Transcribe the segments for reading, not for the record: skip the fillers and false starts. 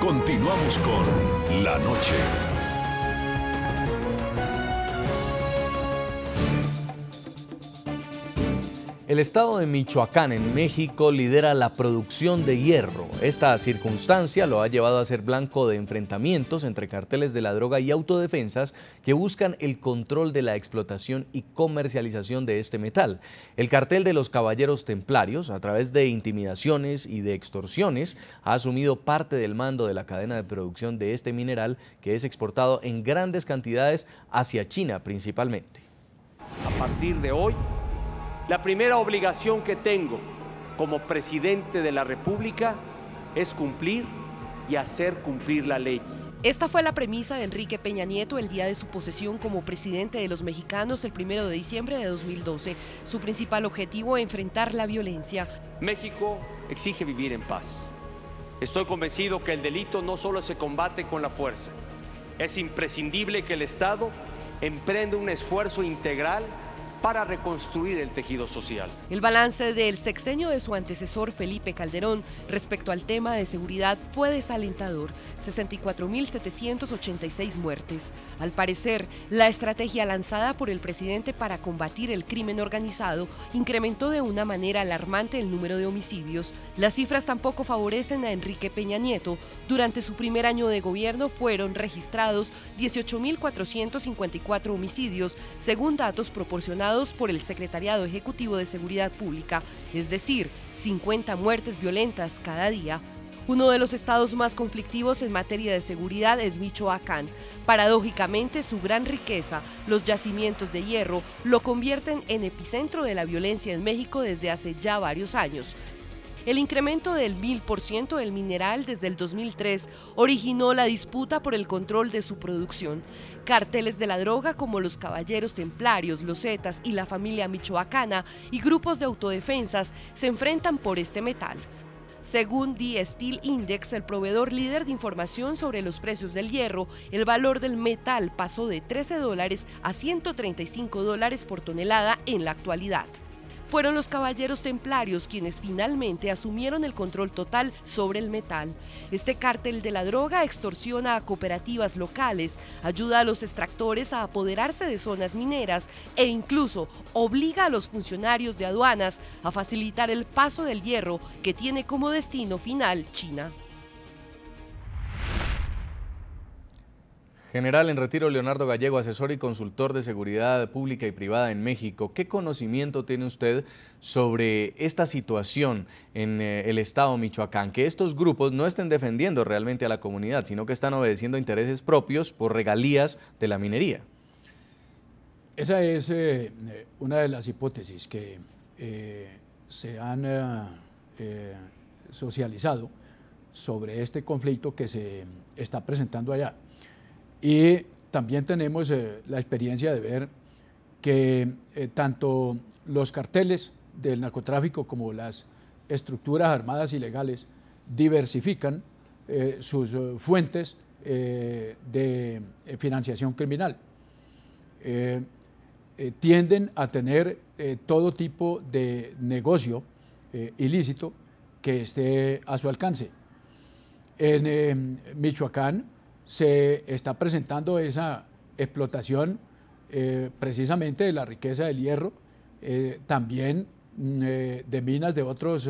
Continuamos con La Noche. El estado de Michoacán en México lidera la producción de hierro. Esta circunstancia lo ha llevado a ser blanco de enfrentamientos entre carteles de la droga y autodefensas que buscan el control de la explotación y comercialización de este metal. El cartel de los Caballeros Templarios, a través de intimidaciones y de extorsiones, ha asumido parte del mando de la cadena de producción de este mineral, que es exportado en grandes cantidades hacia China principalmente. A partir de hoy, la primera obligación que tengo como presidente de la República es cumplir y hacer cumplir la ley. Esta fue la premisa de Enrique Peña Nieto el día de su posesión como presidente de los mexicanos el 1 de diciembre de 2012. Su principal objetivo, enfrentar la violencia. México exige vivir en paz. Estoy convencido que el delito no solo se combate con la fuerza. Es imprescindible que el Estado emprenda un esfuerzo integral para reconstruir el tejido social. El balance del sexenio de su antecesor Felipe Calderón respecto al tema de seguridad fue desalentador: 64.786 muertes. Al parecer, la estrategia lanzada por el presidente para combatir el crimen organizado incrementó de una manera alarmante el número de homicidios. Las cifras tampoco favorecen a Enrique Peña Nieto. Durante su primer año de gobierno fueron registrados 18.454 homicidios, según datos proporcionados por el Secretariado Ejecutivo de Seguridad Pública, es decir, 50 muertes violentas cada día. Uno de los estados más conflictivos en materia de seguridad es Michoacán. Paradójicamente, su gran riqueza, los yacimientos de hierro, lo convierten en epicentro de la violencia en México desde hace ya varios años. El incremento del 1000% del mineral desde el 2003 originó la disputa por el control de su producción. Carteles de la droga como los Caballeros Templarios, los Zetas y la familia michoacana y grupos de autodefensas se enfrentan por este metal. Según The Steel Index, el proveedor líder de información sobre los precios del hierro, el valor del metal pasó de $13 a $135 por tonelada en la actualidad. Fueron los Caballeros Templarios quienes finalmente asumieron el control total sobre el metal. Este cártel de la droga extorsiona a cooperativas locales, ayuda a los extractores a apoderarse de zonas mineras e incluso obliga a los funcionarios de aduanas a facilitar el paso del hierro, que tiene como destino final China. General en retiro Leonardo Gallego, asesor y consultor de seguridad pública y privada en México. ¿Qué conocimiento tiene usted sobre esta situación en el estado de Michoacán? Que estos grupos no estén defendiendo realmente a la comunidad, sino que están obedeciendo intereses propios por regalías de la minería. Esa es una de las hipótesis que se han socializado sobre este conflicto que se está presentando allá. Y también tenemos la experiencia de ver que tanto los carteles del narcotráfico como las estructuras armadas ilegales diversifican sus fuentes de financiación criminal. Tienden a tener todo tipo de negocio ilícito que esté a su alcance. En Michoacán se está presentando esa explotación precisamente de la riqueza del hierro, también de minas de otros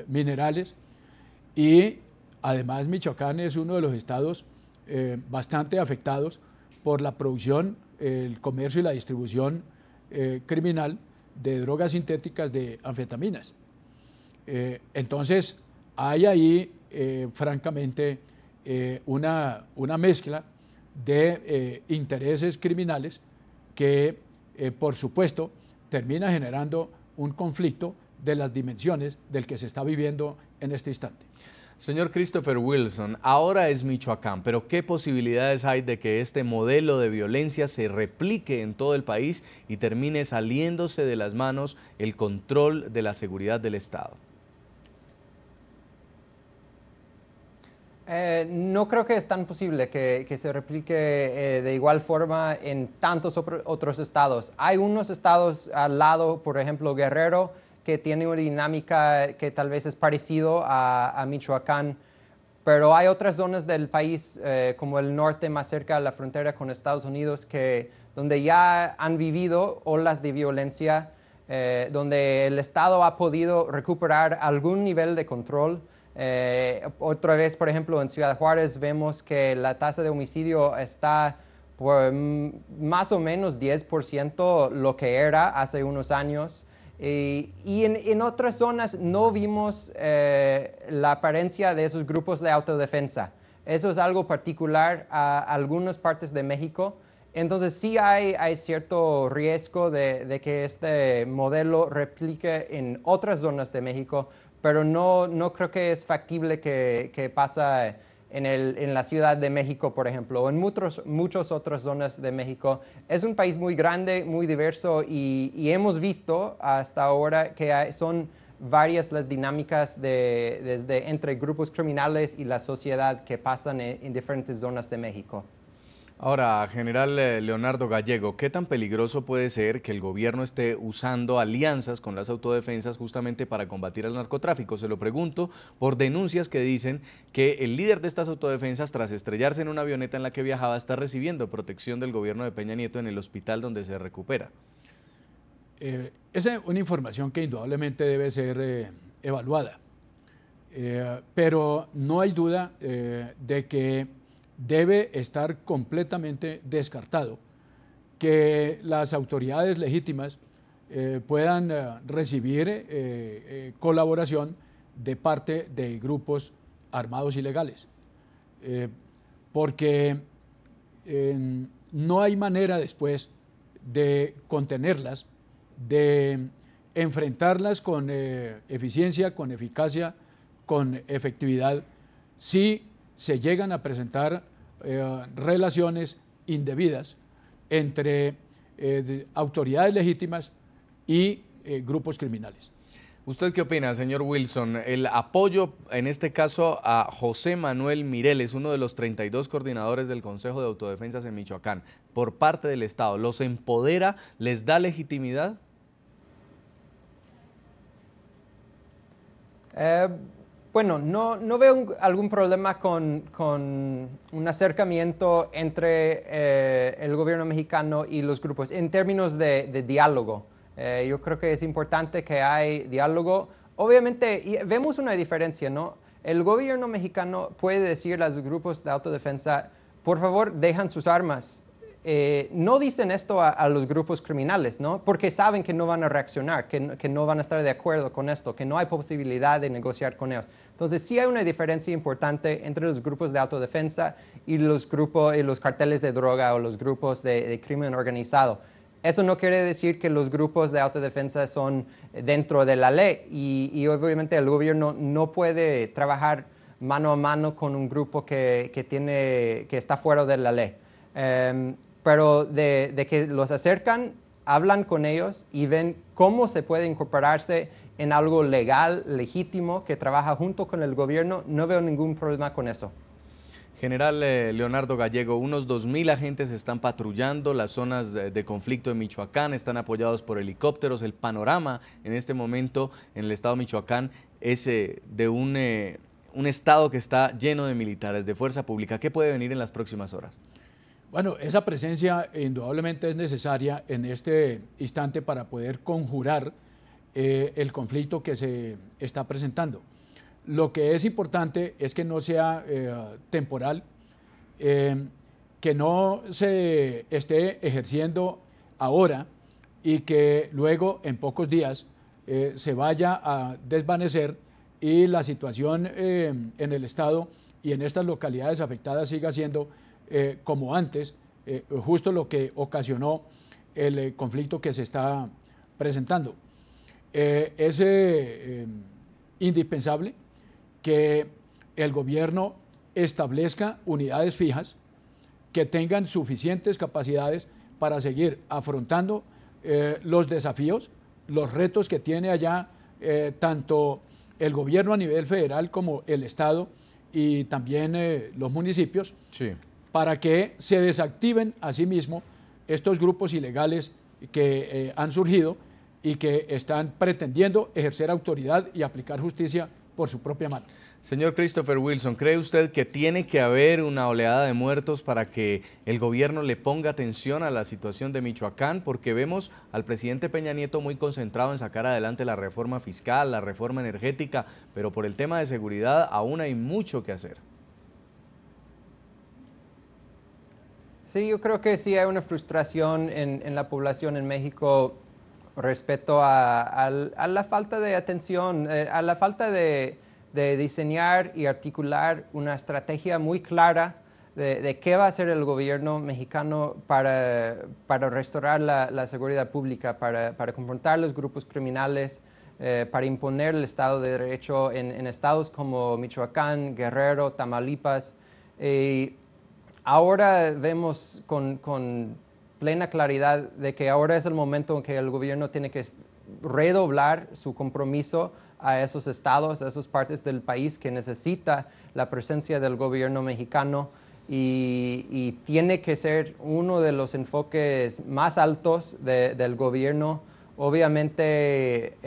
minerales, y además Michoacán es uno de los estados bastante afectados por la producción, el comercio y la distribución criminal de drogas sintéticas, de anfetaminas. Entonces hay ahí francamente una mezcla de intereses criminales que, por supuesto, termina generando un conflicto de las dimensiones del que se está viviendo en este instante. Señor Christopher Wilson, ahora es Michoacán, pero ¿qué posibilidades hay de que este modelo de violencia se replique en todo el país y termine saliéndose de las manos el control de la seguridad del Estado? No creo que es tan posible que se replique de igual forma en tantos otros estados. Hay unos estados al lado, por ejemplo Guerrero, que tiene una dinámica que tal vez es parecido a Michoacán, pero hay otras zonas del país, como el norte más cerca de la frontera con Estados Unidos, donde ya han vivido olas de violencia, donde el Estado ha podido recuperar algún nivel de control. Otra vez, por ejemplo, en Ciudad Juárez vemos que la tasa de homicidio está por más o menos 10% lo que era hace unos años. Y en otras zonas no vimos la apariencia de esos grupos de autodefensa. Eso es algo particular a algunas partes de México. Entonces sí hay cierto riesgo de que este modelo replique en otras zonas de México, pero no creo que es factible que pasa en la Ciudad de México, por ejemplo, o en muchas otras zonas de México. Es un país muy grande, muy diverso, y hemos visto hasta ahora que son varias las dinámicas desde entre grupos criminales y la sociedad que pasan en diferentes zonas de México. Ahora, general Leonardo Gallego, ¿qué tan peligroso puede ser que el gobierno esté usando alianzas con las autodefensas justamente para combatir el narcotráfico? Se lo pregunto por denuncias que dicen que el líder de estas autodefensas, tras estrellarse en una avioneta en la que viajaba, está recibiendo protección del gobierno de Peña Nieto en el hospital donde se recupera. Esa es una información que indudablemente debe ser evaluada, pero no hay duda de que debe estar completamente descartado que las autoridades legítimas puedan recibir colaboración de parte de grupos armados ilegales, porque no hay manera después de contenerlas, de enfrentarlas con eficiencia, con eficacia, con efectividad, si se llegan a presentar relaciones indebidas entre autoridades legítimas y grupos criminales. ¿Usted qué opina, señor Wilson? El apoyo, en este caso, a José Manuel Mireles, uno de los 32 coordinadores del Consejo de Autodefensas en Michoacán, por parte del Estado, ¿los empodera, les da legitimidad? Bueno, no veo algún problema con un acercamiento entre el gobierno mexicano y los grupos en términos de diálogo. Yo creo que es importante que hay diálogo. Obviamente, vemos una diferencia, ¿no? El gobierno mexicano puede decir a los grupos de autodefensa, por favor, dejan sus armas. No dicen esto a los grupos criminales, ¿no? Porque saben que no van a reaccionar, que no van a estar de acuerdo con esto, que no hay posibilidad de negociar con ellos. Entonces sí hay una diferencia importante entre los grupos de autodefensa y los carteles de droga o los grupos de crimen organizado. Eso no quiere decir que los grupos de autodefensa son dentro de la ley, y obviamente el gobierno no puede trabajar mano a mano con un grupo que está fuera de la ley. Pero de que los acercan, hablan con ellos y ven cómo se puede incorporarse en algo legal, legítimo, que trabaja junto con el gobierno, no veo ningún problema con eso. General Leonardo Gallego, unos 2.000 agentes están patrullando las zonas de conflicto de Michoacán, están apoyados por helicópteros. El panorama en este momento en el estado de Michoacán es de un estado que está lleno de militares, de fuerza pública. ¿Qué puede venir en las próximas horas? Bueno, esa presencia indudablemente es necesaria en este instante para poder conjurar el conflicto que se está presentando. Lo que es importante es que no sea temporal, que no se esté ejerciendo ahora y que luego en pocos días se vaya a desvanecer y la situación en el estado y en estas localidades afectadas siga siendo como antes, justo lo que ocasionó el conflicto que se está presentando. Es indispensable que el gobierno establezca unidades fijas que tengan suficientes capacidades para seguir afrontando los desafíos, los retos que tiene allá tanto el gobierno a nivel federal como el Estado y también los municipios, sí, para que se desactiven asimismo estos grupos ilegales que han surgido y que están pretendiendo ejercer autoridad y aplicar justicia por su propia mano. Señor Christopher Wilson, ¿cree usted que tiene que haber una oleada de muertos para que el gobierno le ponga atención a la situación de Michoacán? Porque vemos al presidente Peña Nieto muy concentrado en sacar adelante la reforma fiscal, la reforma energética, pero por el tema de seguridad aún hay mucho que hacer. Sí, yo creo que sí hay una frustración en la población en México respecto a la falta de atención, a la falta de diseñar y articular una estrategia muy clara de qué va a hacer el gobierno mexicano para restaurar la seguridad pública, para confrontar los grupos criminales, para imponer el Estado de Derecho en estados como Michoacán, Guerrero, Tamaulipas. Ahora vemos con plena claridad de que ahora es el momento en que el gobierno tiene que redoblar su compromiso a esos estados, a esas partes del país que necesita la presencia del gobierno mexicano y tiene que ser uno de los enfoques más altos del gobierno. Obviamente,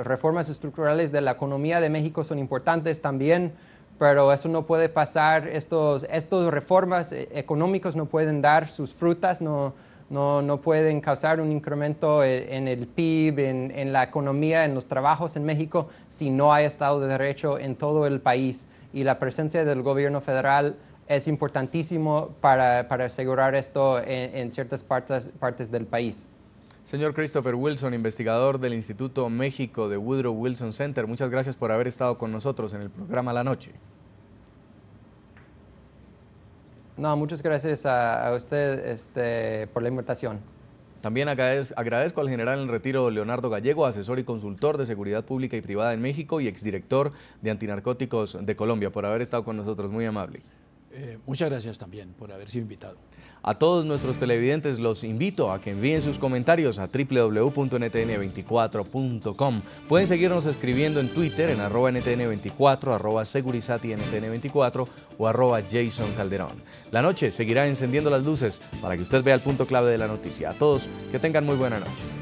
reformas estructurales de la economía de México son importantes también, pero eso no puede pasar, estos reformas económicas no pueden dar sus frutas, no pueden causar un incremento en el PIB, en la economía, en los trabajos en México, si no hay Estado de Derecho en todo el país. Y la presencia del gobierno federal es importantísimo para asegurar esto en ciertas partes del país. Señor Christopher Wilson, investigador del Instituto México de Woodrow Wilson Center, muchas gracias por haber estado con nosotros en el programa La Noche. No, muchas gracias a usted por la invitación. También agradezco al general en retiro Leonardo Gallego, asesor y consultor de seguridad pública y privada en México y exdirector de Antinarcóticos de Colombia, por haber estado con nosotros, muy amable. Muchas gracias también por haber sido invitado. A todos nuestros televidentes los invito a que envíen sus comentarios a www.ntn24.com. Pueden seguirnos escribiendo en Twitter en @ntn24, @segurizatiNTN24 o @Jason Calderón. La noche seguirá encendiendo las luces para que usted vea el punto clave de la noticia. A todos, que tengan muy buena noche.